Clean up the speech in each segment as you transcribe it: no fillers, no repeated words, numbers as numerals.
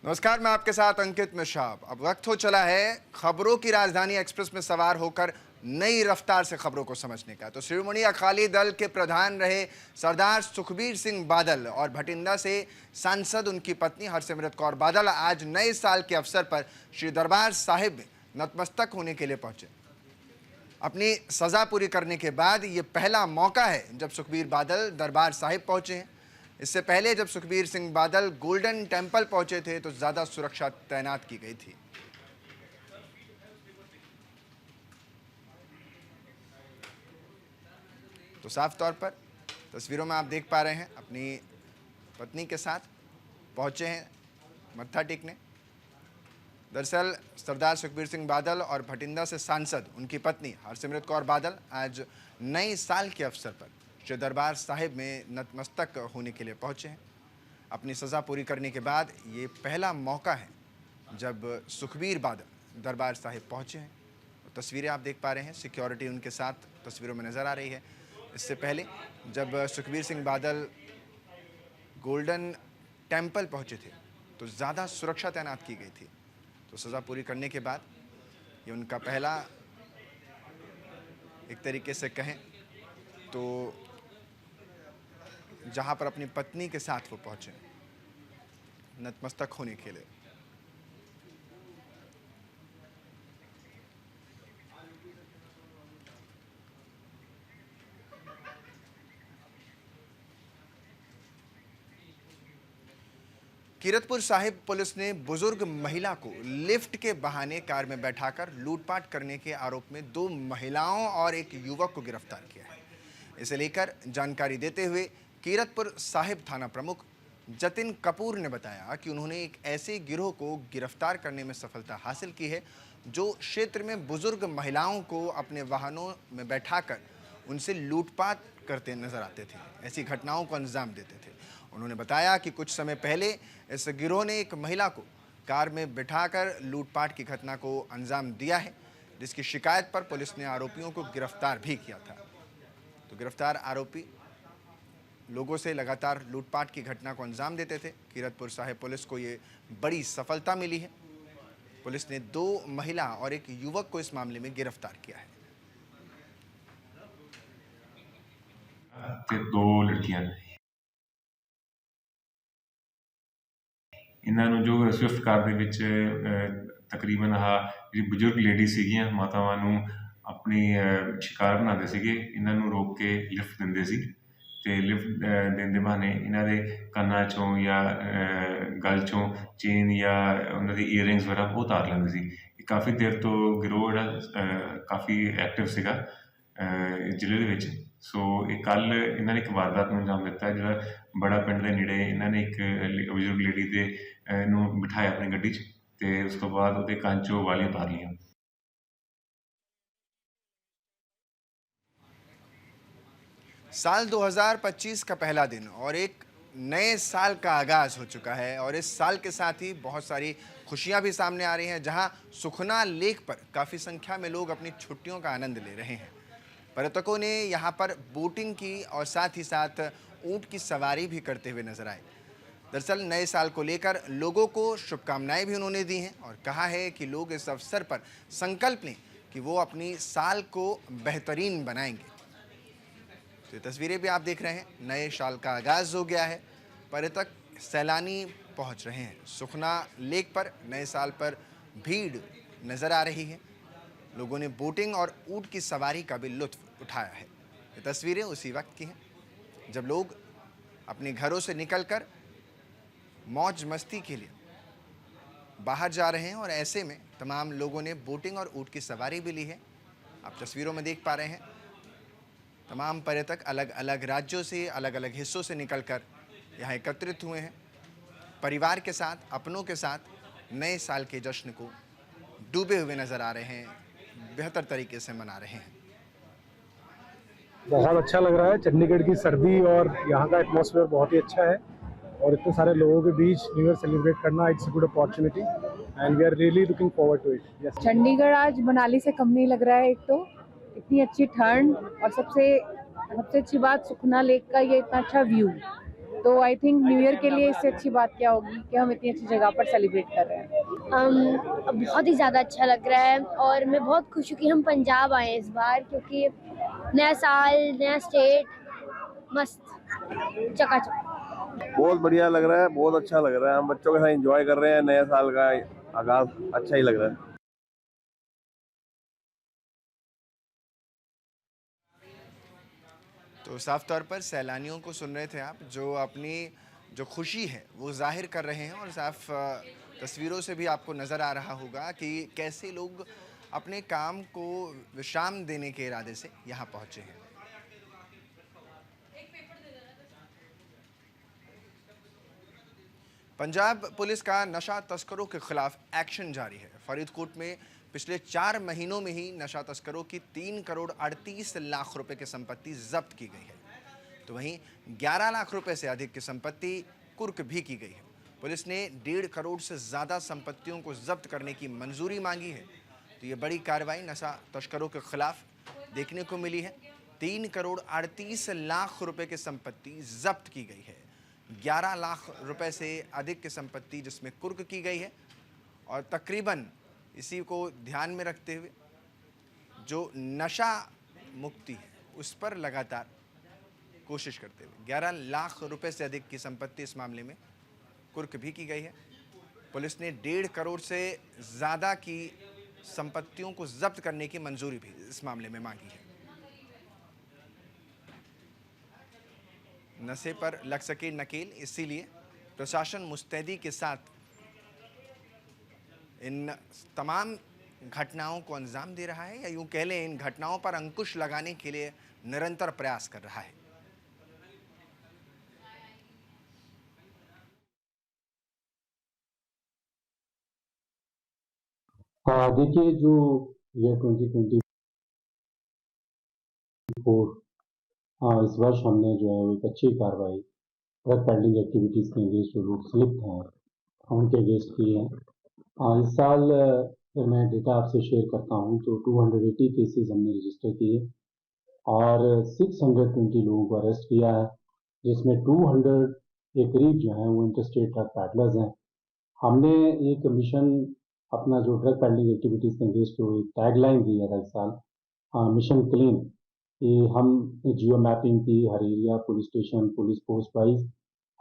नमस्कार, मैं आपके साथ अंकित मिश्रा। अब वक्त हो चला है खबरों की राजधानी एक्सप्रेस में सवार होकर नई रफ्तार से खबरों को समझने का। तो शिरोमणि अकाली दल के प्रधान रहे सरदार सुखबीर सिंह बादल और भटिंडा से सांसद उनकी पत्नी हरसिमरत कौर बादल आज नए साल के अवसर पर श्री दरबार साहिब में नतमस्तक होने के लिए पहुंचे। अपनी सजा पूरी करने के बाद ये पहला मौका है जब सुखबीर बादल दरबार साहिब पहुंचे हैं। इससे पहले जब सुखबीर सिंह बादल गोल्डन टेम्पल पहुंचे थे तो ज्यादा सुरक्षा तैनात की गई थी। तो साफ तौर पर तस्वीरों में आप देख पा रहे हैं अपनी पत्नी के साथ पहुंचे हैं मत्था टेकने। दरअसल सरदार सुखबीर सिंह बादल और भटिंडा से सांसद उनकी पत्नी हरसिमरत कौर बादल आज नए साल के अवसर पर श्री दरबार साहिब में नतमस्तक होने के लिए पहुंचे हैं। अपनी सज़ा पूरी करने के बाद ये पहला मौका है जब सुखबीर बादल दरबार साहिब पहुंचे हैं। तो तस्वीरें आप देख पा रहे हैं, सिक्योरिटी उनके साथ तस्वीरों में नज़र आ रही है। इससे पहले जब सुखबीर सिंह बादल गोल्डन टेम्पल पहुंचे थे तो ज़्यादा सुरक्षा तैनात की गई थी। तो सज़ा पूरी करने के बाद ये उनका पहला, एक तरीके से कहें तो जहां पर अपनी पत्नी के साथ वो पहुंचे नतमस्तक होने के लिए। कीरतपुर साहिब पुलिस ने बुजुर्ग महिला को लिफ्ट के बहाने कार में बैठाकर लूटपाट करने के आरोप में 2 महिलाओं और एक युवक को गिरफ्तार किया है। इसे लेकर जानकारी देते हुए कीरतपुर साहिब थाना प्रमुख जतिन कपूर ने बताया कि उन्होंने एक ऐसे गिरोह को गिरफ्तार करने में सफलता हासिल की है जो क्षेत्र में बुजुर्ग महिलाओं को अपने वाहनों में बैठाकर उनसे लूटपाट करते नजर आते थे, ऐसी घटनाओं को अंजाम देते थे। उन्होंने बताया कि कुछ समय पहले इस गिरोह ने एक महिला को कार में बिठाकर लूटपाट की घटना को अंजाम दिया है, जिसकी शिकायत पर पुलिस ने आरोपियों को गिरफ्तार भी किया था। तो गिरफ्तार आरोपी लोगों से लगातार लूटपाट की घटना को अंजाम देते थे। कीरतपुर साहिब पुलिस को ये बड़ी सफलता मिली है। पुलिस ने 2 महिला और एक युवक को इस मामले में गिरफ्तार किया है। ਤੇ 2 ਲੜਕੀਆਂ ਇਹਨਾਂ ਨੂੰ ਜੋ ਸਵਿਫਟ ਕਾਰ ਦੇ ਵਿੱਚ ਤਕਰੀਬਨ ਜਿਹੜੀ ਬਜ਼ੁਰਗ ਲੇਡੀ ਸੀਗੀਆਂ ਮਾਤਾਵਾਂ ਨੂੰ ਆਪਣੀ ਸ਼ਿਕਾਰ ਬਣਾਉਂਦੇ ਸੀਗੇ। ਇਹਨਾਂ ਨੂੰ ਰੋਕ ਕੇ ਲਿਫਟ ਦਿੰਦੇ ਸੀ ਤੇ ਲਿਫਟ ਦੇਣ ਦੇ ਬਹਾਨੇ ਇਹਨਾਂ ਦੇ ਕੰਨਾਂ ਚੋਂ ਜਾਂ ਗਲ ਚੋਂ ਚੇਨ ਜਾਂ ਉਹਨਾਂ ਦੀ ਈਅਰਿੰਗਸ ਵਗੈਰਾ ਉਹ ਉਤਾਰ ਲੈਂਦੇ ਸੀ। ਇਹ ਕਾਫੀ ਦੇਰ ਤੋਂ ਗਿਰੋਹ ਜਿਹੜਾ ਕਾਫੀ ਐਕਟਿਵ ਸੀਗਾ ਜ਼ਿਲ੍ਹੇ ਦੇ ਵਿੱਚ। ਸੋ ਇਹ ਕੱਲ ਇਹਨਾਂ ਨੇ ਇੱਕ ਵਾਰਦਾਤ ਨੂੰ ਅੰਜਾਮ ਦਿੱਤਾ ਜਿਹੜਾ ਬੜਾ ਪਿੰਡ ਦੇ ਨੇੜੇ ਇਹਨਾਂ ਨੇ ਇੱਕ ਬਜ਼ੁਰਗ ਲੇਡੀ ਦੇ ਨੂੰ ਬਿਠਾਇਆ ਆਪਣੀ ਗੱਡੀ 'ਚ ਤੇ ਉਸ ਤੋਂ ਬਾਅਦ ਉਹਦੇ ਕੰਨ 'ਚੋਂ ਵਾਲੀਆਂ ਉਤਾਰ ਲਈਆਂ। साल 2025 का पहला दिन और एक नए साल का आगाज हो चुका है और इस साल के साथ ही बहुत सारी खुशियां भी सामने आ रही हैं, जहां सुखना लेक पर काफ़ी संख्या में लोग अपनी छुट्टियों का आनंद ले रहे हैं। पर्यटकों ने यहां पर बोटिंग की और साथ ही साथ ऊंट की सवारी भी करते हुए नजर आए। दरअसल नए साल को लेकर लोगों को शुभकामनाएं भी उन्होंने दी हैं और कहा है कि लोग इस अवसर पर संकल्प लें कि वो अपनी साल को बेहतरीन बनाएंगे। तो ये तस्वीरें भी आप देख रहे हैं, नए साल का आगाज़ हो गया है। पर्यटक सैलानी पहुंच रहे हैं सुखना लेक पर। नए साल पर भीड़ नज़र आ रही है। लोगों ने बोटिंग और ऊंट की सवारी का भी लुत्फ उठाया है। ये तस्वीरें उसी वक्त की हैं जब लोग अपने घरों से निकलकर मौज मस्ती के लिए बाहर जा रहे हैं और ऐसे में तमाम लोगों ने बोटिंग और ऊंट की सवारी भी ली है। आप तस्वीरों में देख पा रहे हैं तमाम पर्यटक अलग अलग राज्यों से, अलग अलग हिस्सों से निकलकर यहाँ एकत्रित हुए हैं। परिवार के साथ, अपनों के साथ नए साल के जश्न को डूबे हुए नज़र आ रहे हैं, बेहतर तरीके से मना रहे हैं। बहुत अच्छा लग रहा है। चंडीगढ़ की सर्दी और यहाँ का एटमॉस्फेयर बहुत ही अच्छा है और इतने सारे लोगों के बीच न्यू ईयर सेलिब्रेट करना it's a good opportunity and we are really looking forward to it. Chandigarh आज मनाली से कम नहीं लग रहा है। एक तो इतनी अच्छी ठंड और सबसे अच्छी बात सुखना लेक का ये इतना अच्छा व्यू। तो आई थिंक न्यू ईयर के लिए इससे अच्छी बात क्या होगी कि हम इतनी अच्छी जगह पर सेलिब्रेट कर रहे हैं। बहुत ही ज़्यादा अच्छा लग रहा है और मैं बहुत खुश हूँ कि हम पंजाब आए इस बार, क्योंकि नया साल, नया स्टेट, मस्त चकाचक। बहुत बढ़िया लग रहा है, बहुत अच्छा लग रहा है। हम बच्चों के साथ एंजॉय कर रहे हैं, नए साल का आगाज अच्छा ही लग रहा है। तो साफ तौर पर सैलानियों को सुन रहे थे आप, जो अपनी जो खुशी है वो जाहिर कर रहे हैं। और साफ तस्वीरों से भी आपको नज़र आ रहा होगा कि कैसे लोग अपने काम को विश्राम देने के इरादे से यहाँ पहुँचे हैं। पंजाब पुलिस का नशा तस्करों के खिलाफ एक्शन जारी है। फरीदकोट में पिछले 4 महीनों में ही नशा तस्करों की 3 करोड़ 38 लाख रुपए की संपत्ति जब्त की गई है। तो वहीं 11 लाख रुपए से अधिक की संपत्ति कुर्क भी की गई है। पुलिस ने 1.5 करोड़ से ज़्यादा संपत्तियों को जब्त करने की मंजूरी मांगी है। तो ये बड़ी कार्रवाई नशा तस्करों के खिलाफ देखने को मिली है। 3 करोड़ 38 लाख रुपए की संपत्ति जब्त की गई है। 11 लाख रुपए से अधिक की संपत्ति जिसमें कुर्क की गई है। और तकरीबन इसी को ध्यान में रखते हुए जो नशा मुक्ति है उस पर लगातार कोशिश करते हुए 11 लाख रुपए से अधिक की संपत्ति इस मामले में कुर्क भी की गई है। पुलिस ने 1.5 करोड़ से ज़्यादा की संपत्तियों को जब्त करने की मंजूरी भी इस मामले में मांगी है। नशे पर लग सके नकेल, इसीलिए प्रशासन मुस्तैदी के साथ इन तमाम घटनाओं को अंजाम दे रहा है, या यूं कह लें इन घटनाओं पर अंकुश लगाने के लिए निरंतर प्रयास कर रहा है। देखिए, जो ईयर 2024 इस वर्ष हमने जो है एक अच्छी कार्रवाई ड्रग पेडलिंग एक्टिविटीज़ के अगेंस्ट जो लोग लिप्त हैं उनके अगेंस्ट की है। इस साल अगर मैं डेटा आपसे शेयर करता हूँ तो 280 केसेस हमने रजिस्टर किए और 620 लोगों को अरेस्ट किया है, जिसमें 200 के करीब जो हैं वो इंटरस्टेट ड्रग पैडलर्स हैं। हमने एक मिशन अपना जो ड्रग पेडलिंग एक्टिविटीज़ के अगेंस्ट जो एक टैगलाइन दिया था इस साल, मिशन क्लीन, कि हम जियो मैपिंग की हर area, police station, police post wise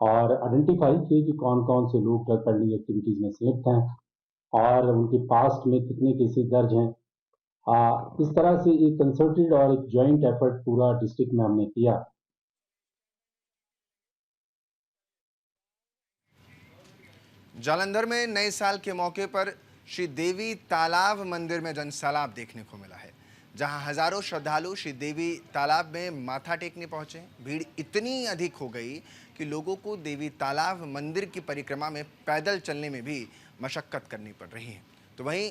और आइडेंटिफाई किए कि कौन कौन से लोग ड्रग पेडलिंग एक्टिविटीज़ में सिलेक्ट हैं और उनके पास्ट में कितने केसेस दर्ज हैं। इस तरह से एक कंसर्टेड और एक जॉइंट एफर्ट पूरा डिस्ट्रिक्ट में हमने किया। जालंधर में नए साल के मौके पर श्री देवी तालाब मंदिर में जनसैलाब देखने को मिला है, जहां हजारों श्रद्धालु श्री देवी तालाब में माथा टेकने पहुंचे। भीड़ इतनी अधिक हो गई कि लोगों को देवी तालाब मंदिर की परिक्रमा में पैदल चलने में भी मशक्कत करनी पड़ रही है। तो वहीं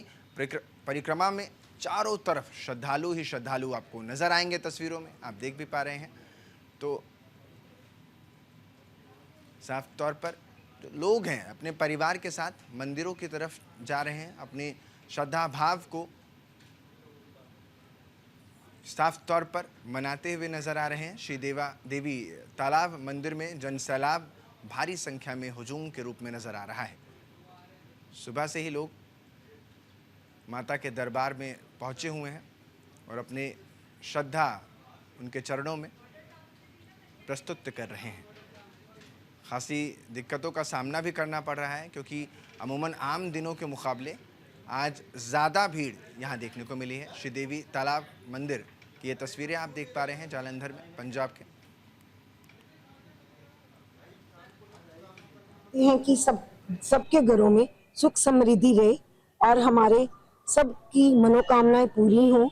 परिक्रमा में चारों तरफ श्रद्धालु ही श्रद्धालु आपको नजर आएंगे। तस्वीरों में आप देख भी पा रहे हैं। तो साफ तौर पर जो लोग हैं अपने परिवार के साथ मंदिरों की तरफ जा रहे हैं, अपने श्रद्धा भाव को साफ तौर पर मनाते हुए नजर आ रहे हैं। श्री देवी तालाब मंदिर में जनसैलाब भारी संख्या में हुजूम के रूप में नजर आ रहा है। सुबह से ही लोग माता के दरबार में पहुंचे हुए हैं और अपने श्रद्धा उनके चरणों में प्रस्तुत कर रहे हैं। खासी दिक्कतों का सामना भी करना पड़ रहा है, क्योंकि अमूमन आम दिनों के मुकाबले आज ज़्यादा भीड़ यहाँ देखने को मिली है। श्री देवी तालाब मंदिर की ये तस्वीरें आप देख पा रहे हैं जालंधर में, पंजाब के। हैं कि सबके घरों में सुख समृद्धि रहे और हमारे सबकी मनोकामनाएं पूरी हों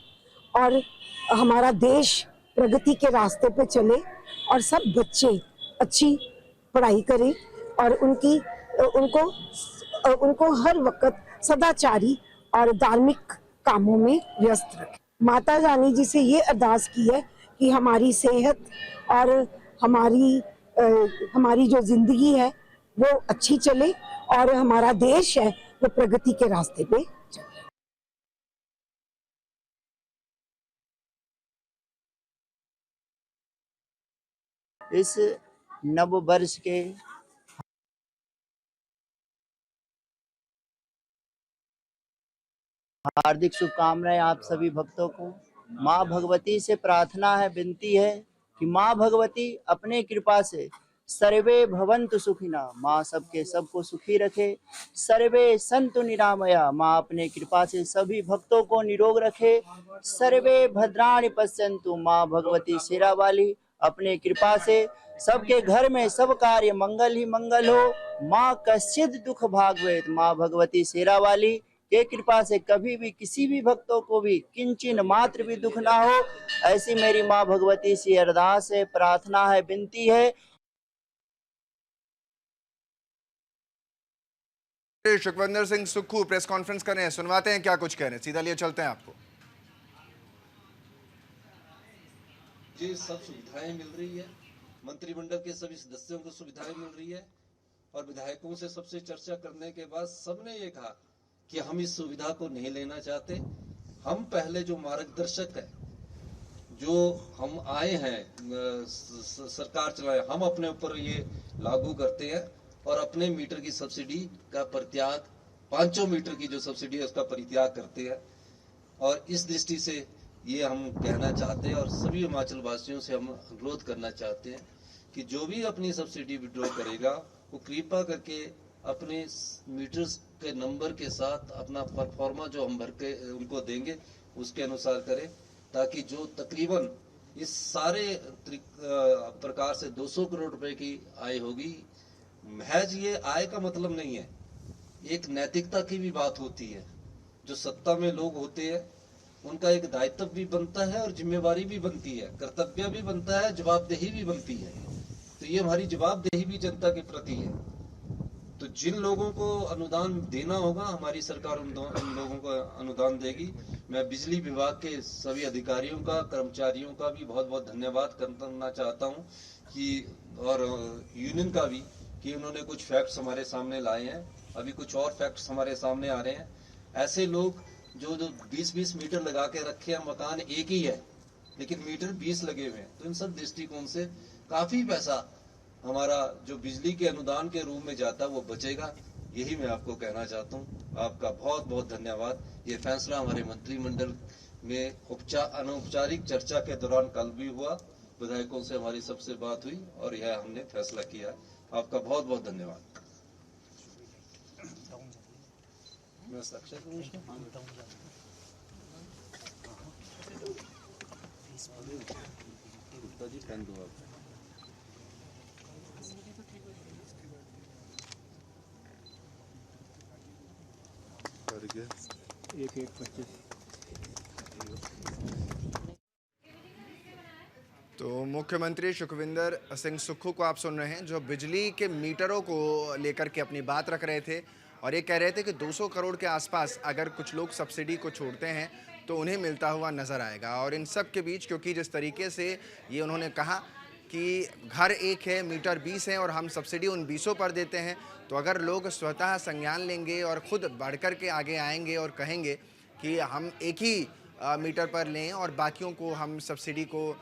और हमारा देश प्रगति के रास्ते पे चले और सब बच्चे अच्छी पढ़ाई करें और उनको हर वक्त सदाचारी और धार्मिक कामों में व्यस्त रखें। माता रानी जी से ये अरदास की है कि हमारी सेहत और हमारी जो जिंदगी है वो अच्छी चले और हमारा देश है वो प्रगति के रास्ते पे चले। इस नव वर्ष के हार्दिक शुभकामनाएं आप सभी भक्तों को। माँ भगवती से प्रार्थना है, विनती है कि माँ भगवती अपने कृपा से सर्वे भवन्तु सुखिना, माँ सबके सबको सुखी रखे। सर्वे संतु निरामया, माँ अपने कृपा से सभी भक्तों को निरोग रखे। सर्वे भद्राणि पश्यन्तु, माँ भगवती शेरा वाली अपने कृपा से सबके घर में सब कार्य मंगल ही मंगल हो। माँ कश्चित दुख भागवेत, माँ भगवती शेरा वाली के कृपा से कभी भी किसी भी भक्तों को भी किंचन मात्र भी दुख ना हो, ऐसी मेरी माँ भगवती से अरदास है, प्रार्थना है, विनती है। सुखविंदर सिंह सुक्खू प्रेस कॉन्फ्रेंस कर रहे हैं, सुनवाते हैं क्या कुछ कह रहे हैं, सीधा लिए चलते हैं आपको। जी, सब सुविधाएं मिल रही है, मंत्रिमंडल के सभी सदस्यों को सुविधाएं मिल रही है और विधायकों से सबसे चर्चा करने के बाद सबने ये कहा कि हम इस सुविधा को नहीं लेना चाहते। हम पहले जो मार्गदर्शक है, जो हम आए हैं सरकार चलाए, हम अपने ऊपर ये लागू करते हैं और अपने मीटर की सब्सिडी का परित्याग, 500 मीटर की जो सब्सिडी है उसका परित्याग करते हैं। और इस दृष्टि से ये हम कहना चाहते हैं और सभी हिमाचल वासियों से हम अनुरोध करना चाहते हैं कि जो भी अपनी सब्सिडी विड्रॉ करेगा वो कृपा करके अपने मीटर्स के नंबर के साथ अपना परफॉर्मा जो हम भर के उनको देंगे उसके अनुसार करें, ताकि जो तकरीबन इस सारे प्रकार से 200 करोड़ रुपए की आय होगी। महज ये आय का मतलब नहीं है, एक नैतिकता की भी बात होती है। जो सत्ता में लोग होते हैं उनका एक दायित्व भी बनता है और जिम्मेवारी भी बनती है, कर्तव्य भी बनता है, जवाबदेही भी बनती है। तो ये हमारी जवाबदेही भी जनता के प्रति है। तो जिन लोगों को अनुदान देना होगा, हमारी सरकार उन लोगों को अनुदान देगी। मैं बिजली विभाग के सभी अधिकारियों का, कर्मचारियों का भी बहुत बहुत धन्यवाद करना चाहता हूं कि, और यूनियन का भी, कि उन्होंने कुछ फैक्ट्स हमारे सामने लाए हैं। अभी कुछ और फैक्ट्स हमारे सामने आ रहे हैं। ऐसे लोग जो 20-20 मीटर लगा के रखे हैं, मकान एक ही है लेकिन मीटर 20 लगे हुए हैं। तो इन सब दृष्टिकोण से काफी पैसा हमारा जो बिजली के अनुदान के रूप में जाता है वो बचेगा। यही मैं आपको कहना चाहता हूँ। आपका बहुत बहुत धन्यवाद। ये फैसला हमारे मंत्रिमंडल में अनौपचारिक चर्चा के दौरान कल भी हुआ, विधायकों से हमारी सबसे बात हुई और यह हमने फैसला किया। आपका बहुत बहुत धन्यवाद। मैं साक्षर करूं इसमें? जी पेन दो आप। तो मुख्यमंत्री सुखविंदर सिंह सुक्खू को आप सुन रहे हैं, जो बिजली के मीटरों को लेकर के अपनी बात रख रहे थे और ये कह रहे थे कि 200 करोड़ के आसपास अगर कुछ लोग सब्सिडी को छोड़ते हैं तो उन्हें मिलता हुआ नज़र आएगा। और इन सब के बीच, क्योंकि जिस तरीके से ये उन्होंने कहा कि घर एक है, मीटर 20 हैं और हम सब्सिडी उन 20 पर देते हैं, तो अगर लोग स्वतः संज्ञान लेंगे और ख़ुद बढ़ कर के आगे आएंगे और कहेंगे कि हम एक ही मीटर पर लें और बाकियों को हम सब्सिडी को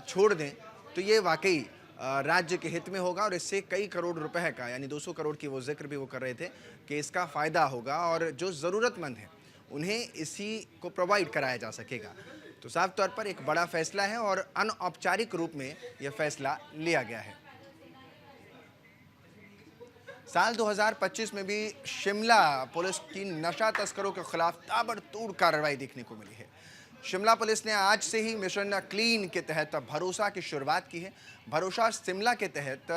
छोड़ दें, तो ये वाकई राज्य के हित में होगा और इससे कई करोड़ रुपए का, यानी 200 करोड़ की वो जिक्र भी वो कर रहे थे कि इसका फ़ायदा होगा और जो ज़रूरतमंद हैं उन्हें इसी को प्रोवाइड कराया जा सकेगा। तो साफ तौर पर एक बड़ा फैसला है और अनौपचारिक रूप में यह फैसला लिया गया है। साल 2025 में भी शिमला पुलिस की नशा तस्करों के खिलाफ ताबड़तोड़ कार्रवाई देखने को मिली है। शिमला पुलिस ने आज से ही मिशन क्लीन के तहत भरोसा की शुरुआत की है। भरोसा शिमला के तहत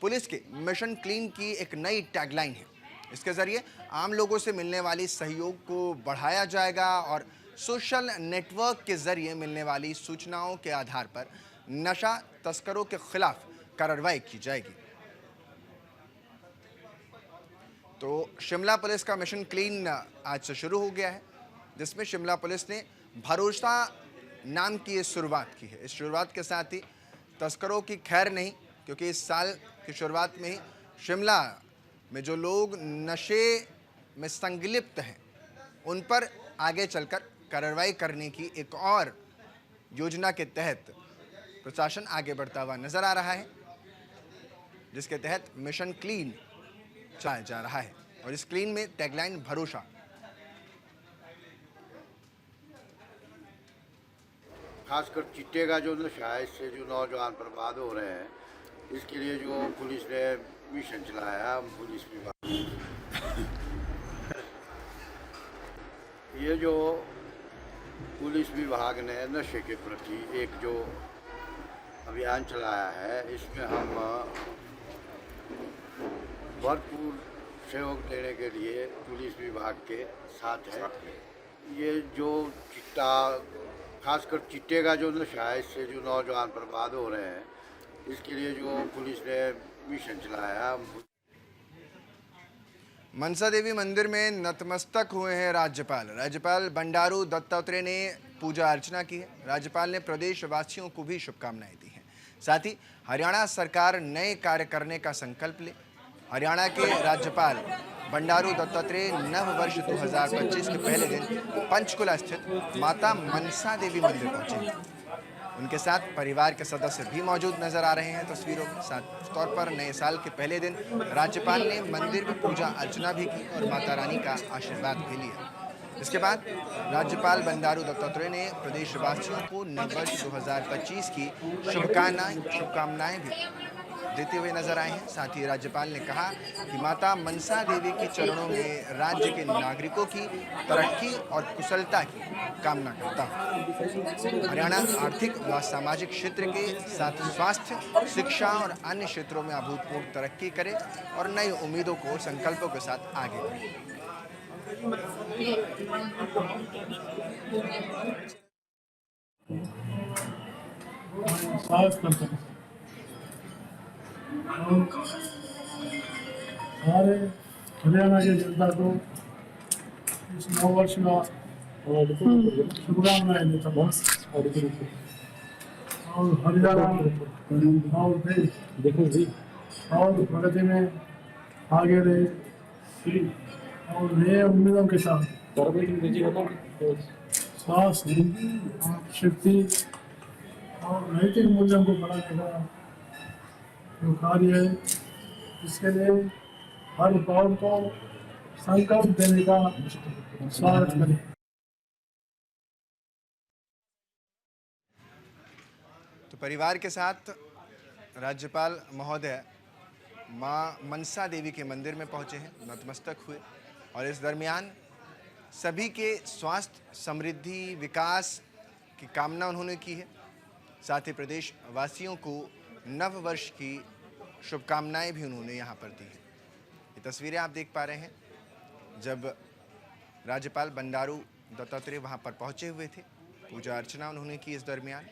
पुलिस के मिशन क्लीन की एक नई टैगलाइन है। इसके ज़रिए आम लोगों से मिलने वाली सहयोग को बढ़ाया जाएगा और सोशल नेटवर्क के ज़रिए मिलने वाली सूचनाओं के आधार पर नशा तस्करों के खिलाफ कार्रवाई की जाएगी। तो शिमला पुलिस का मिशन क्लीन आज से शुरू हो गया है, जिसमें शिमला पुलिस ने भरोसा नाम की ये शुरुआत की है। इस शुरुआत के साथ ही तस्करों की खैर नहीं, क्योंकि इस साल की शुरुआत में ही शिमला में जो लोग नशे में संलिप्त हैं उन पर आगे चलकर कार्रवाई करने की एक और योजना के तहत प्रशासन आगे बढ़ता हुआ नजर आ रहा है। जिसके तहत मिशन क्लीन चलाया जा रहा है। और इस क्लीन में टैगलाइन भरोसा। खासकर चिट्टे का जो नशा है, इससे जो नौजवान बर्बाद हो रहे हैं, इसके लिए जो पुलिस ने मिशन चलाया, पुलिस विभाग ये जो पुलिस विभाग ने नशे के प्रति एक जो अभियान चलाया है, इसमें हम भरपूर सहयोग देने के लिए पुलिस विभाग के साथ है। ये जो चिट्टा, खासकर चिट्टे का जो नशा है, इससे जो नौजवान बर्बाद हो रहे हैं, इसके लिए जो पुलिस ने मिशन चलाया। मनसा देवी मंदिर में नतमस्तक हुए हैं राज्यपाल। राज्यपाल बंडारू दत्तात्रेय ने पूजा अर्चना की है। राज्यपाल ने प्रदेशवासियों को भी शुभकामनाएं दी हैं। साथ ही हरियाणा सरकार नए कार्य करने का संकल्प ले। हरियाणा के राज्यपाल बंडारू दत्तात्रेय नव वर्ष 2025 के पहले दिन पंचकुला स्थित माता मनसा देवी मंदिर पहुंचे। उनके साथ परिवार के सदस्य भी मौजूद नजर आ रहे हैं तस्वीरों में। साथ तौर पर नए साल के पहले दिन राज्यपाल ने मंदिर में पूजा अर्चना भी की और माता रानी का आशीर्वाद भी लिया। इसके बाद राज्यपाल बंडारू दत्तात्रेय ने प्रदेशवासियों को नव वर्ष 2025 की शुभकामनाएं भी देते हुए नजर आए हैं। साथ ही राज्यपाल ने कहा कि माता मनसा देवी के चरणों में राज्य के नागरिकों की तरक्की और कुशलता की कामना करता हूँ। हरियाणा आर्थिक व सामाजिक क्षेत्र के साथ स्वास्थ्य, शिक्षा और अन्य क्षेत्रों में अभूतपूर्व तरक्की करे और नई उम्मीदों को संकल्पों के साथ आगे बढ़े। सारे हरियाणा की जनता को इस नव वर्ष का शुभकामनाएं देता हूँ और हरियाणा और देश और प्रगति में आगे रहे और नए उम्मीदों के साथ स्वास्थ्य, शक्ति और नैतिक मूल्यों को बढ़ाने का जो कार्य है, इसके लिए हर दौर को संकल्प देने का स्वागत करें। तो परिवार के साथ राज्यपाल महोदय मां मनसा देवी के मंदिर में पहुंचे हैं, नतमस्तक हुए और इस दरमियान सभी के स्वास्थ्य, समृद्धि, विकास की कामना उन्होंने की है। साथ ही प्रदेश वासियों को नव वर्ष की शुभकामनाएं भी उन्होंने यहाँ पर दी हैं। ये तस्वीरें आप देख पा रहे हैं जब राज्यपाल बंडारू दत्तात्रेय वहाँ पर पहुँचे हुए थे। पूजा अर्चना उन्होंने की। इस दरमियान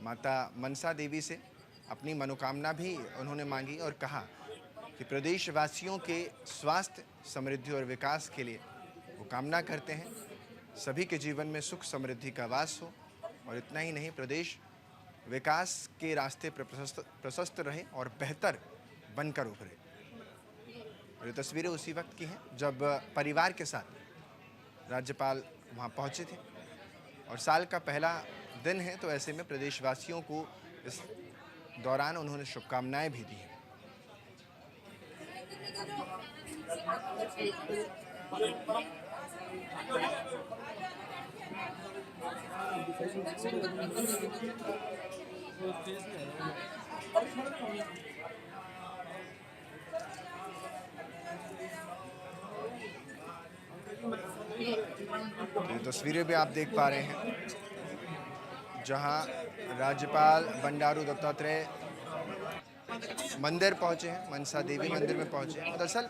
माता मनसा देवी से अपनी मनोकामना भी उन्होंने मांगी और कहा कि प्रदेशवासियों के स्वास्थ्य, समृद्धि और विकास के लिए वो कामना करते हैं सभी के जीवन में सुख समृद्धि का वास हो और इतना ही नहीं, प्रदेश विकास के रास्ते पर प्रशस्त रहे और बेहतर बनकर उभरे। और ये तस्वीरें उसी वक्त की हैं जब परिवार के साथ राज्यपाल वहाँ पहुँचे थे और साल का पहला दिन है, तो ऐसे में प्रदेशवासियों को इस दौरान उन्होंने शुभकामनाएं भी दी हैं। ये तस्वीरें भी आप देख पा रहे हैं जहां राज्यपाल बंडारू दत्तात्रेय मंदिर पहुंचे हैं, मनसा देवी मंदिर में पहुंचे हैं। दरअसल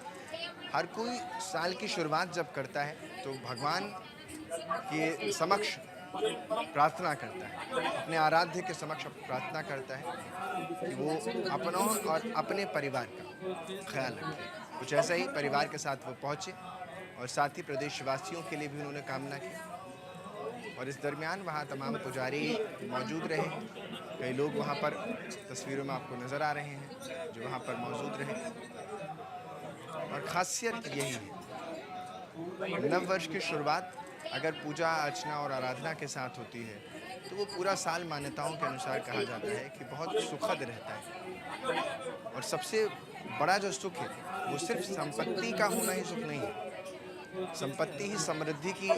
हर कोई साल की शुरुआत जब करता है तो भगवान के समक्ष प्रार्थना करता है, अपने आराध्य के समक्ष प्रार्थना करता है कि वो अपनों और अपने परिवार का ख्याल रखें। कुछ ऐसा ही परिवार के साथ वो पहुँचे और साथ ही प्रदेशवासियों के लिए भी उन्होंने कामना की। और इस दरमियान वहाँ तमाम पुजारी मौजूद रहे। कई लोग वहाँ पर तस्वीरों में आपको नज़र आ रहे हैं जो वहाँ पर मौजूद रहे। और ख़ासियत यही है, नव वर्ष की शुरुआत अगर पूजा अर्चना और आराधना के साथ होती है तो वो पूरा साल मान्यताओं के अनुसार कहा जाता है कि बहुत सुखद रहता है। और सबसे बड़ा जो सुख है वो सिर्फ संपत्ति का होना ही सुख नहीं है। संपत्ति ही समृद्धि की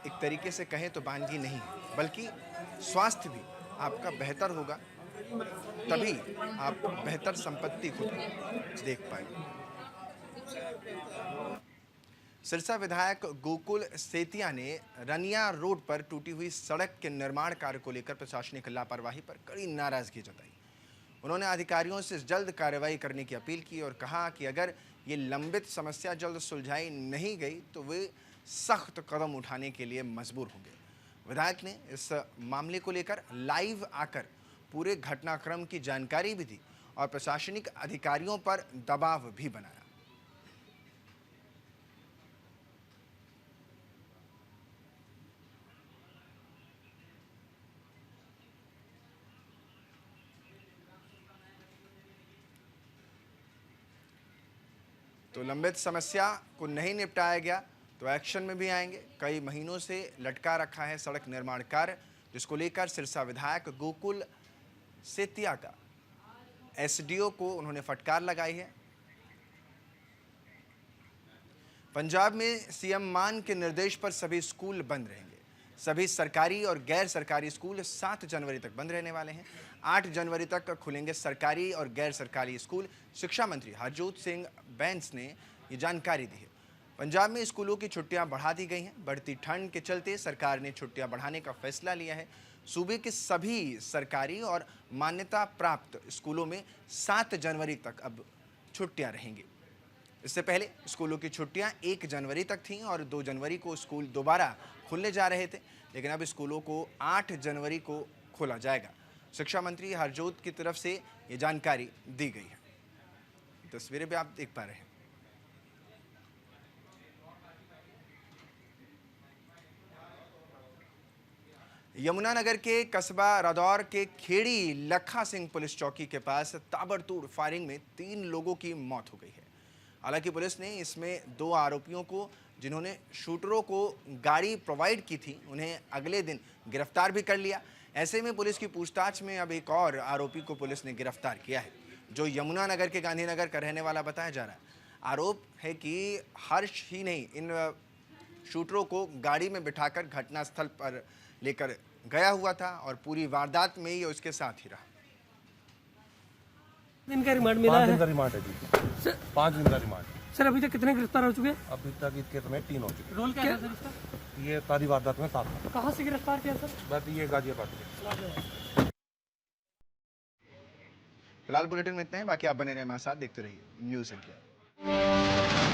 एक तरीके से कहें तो बानगी नहीं है, बल्कि स्वास्थ्य भी आपका बेहतर होगा, तभी आप बेहतर संपत्ति को देख पाएंगे। सिरसा विधायक गोकुल सेतिया ने रनिया रोड पर टूटी हुई सड़क के निर्माण कार्य को लेकर प्रशासनिक लापरवाही पर कड़ी नाराजगी जताई। उन्होंने अधिकारियों से जल्द कार्रवाई करने की अपील की और कहा कि अगर ये लंबित समस्या जल्द सुलझाई नहीं गई तो वे सख्त कदम उठाने के लिए मजबूर होंगे। विधायक ने इस मामले को लेकर लाइव आकर पूरे घटनाक्रम की जानकारी भी दी और प्रशासनिक अधिकारियों पर दबाव भी बनाया। तो लंबित समस्या को नहीं निपटाया गया तो एक्शन में भी आएंगे। कई महीनों से लटका रखा है सड़क निर्माण कार्य, जिसको लेकर सिरसा विधायक गोकुल सेतिया का एसडीओ को उन्होंने फटकार लगाई है। पंजाब में सीएम मान के निर्देश पर सभी स्कूल बंद रहेंगे। सभी सरकारी और गैर सरकारी स्कूल 7 जनवरी तक बंद रहने वाले हैं। 8 जनवरी तक खुलेंगे सरकारी और गैर सरकारी स्कूल। शिक्षा मंत्री हरजोत सिंह बैंस ने ये जानकारी दी है। पंजाब में स्कूलों की छुट्टियां बढ़ा दी गई हैं। बढ़ती ठंड के चलते सरकार ने छुट्टियां बढ़ाने का फैसला लिया है। सूबे के सभी सरकारी और मान्यता प्राप्त स्कूलों में 7 जनवरी तक अब छुट्टियां रहेंगी। इससे पहले स्कूलों की छुट्टियां 1 जनवरी तक थीं और 2 जनवरी को स्कूल दोबारा खुलने जा रहे थे, लेकिन अब स्कूलों को 8 जनवरी को खोला जाएगा। शिक्षा मंत्री हरजोत की तरफ से ये जानकारी दी गई है। तस्वीरें भी आप देख पा रहे हैं। यमुनानगर के कस्बा रदौर के खेड़ी लखा सिंह पुलिस चौकी के पास ताबड़तोड़ फायरिंग में 3 लोगों की मौत हो गई है। हालांकि पुलिस ने इसमें 2 आरोपियों को, जिन्होंने शूटरों को गाड़ी प्रोवाइड की थी, उन्हें अगले दिन गिरफ्तार भी कर लिया। ऐसे में पुलिस की पूछताछ में अब एक और आरोपी को पुलिस ने गिरफ्तार किया है, जो यमुनानगर के गांधीनगर का रहने वाला बताया जा रहा है। आरोप है कि हर्ष ही नहीं, इन शूटरों को गाड़ी में बिठाकर घटनास्थल पर लेकर गया हुआ था और पूरी वारदात में ये उसके साथ ही रहा। दिन का रिमांड मिला है? 5 दिन का रिमांड है जी। 5 दिन का रिमांड। सर अभी तक कितने गिरफ्तार हो चुके हैं? अभी तक इसके में 3 हो चुके। रोल क्या है सर इसका? ये सारी वारदात में 7 था। कहाँ से गिरफ्तार किया सर? बस ये गाजियाबाद से। फिलहाल बुलेटिन में इतना ही। बाकी आप बने रहे हमारे साथ, देखते रहिए न्यूज़ इंडिया।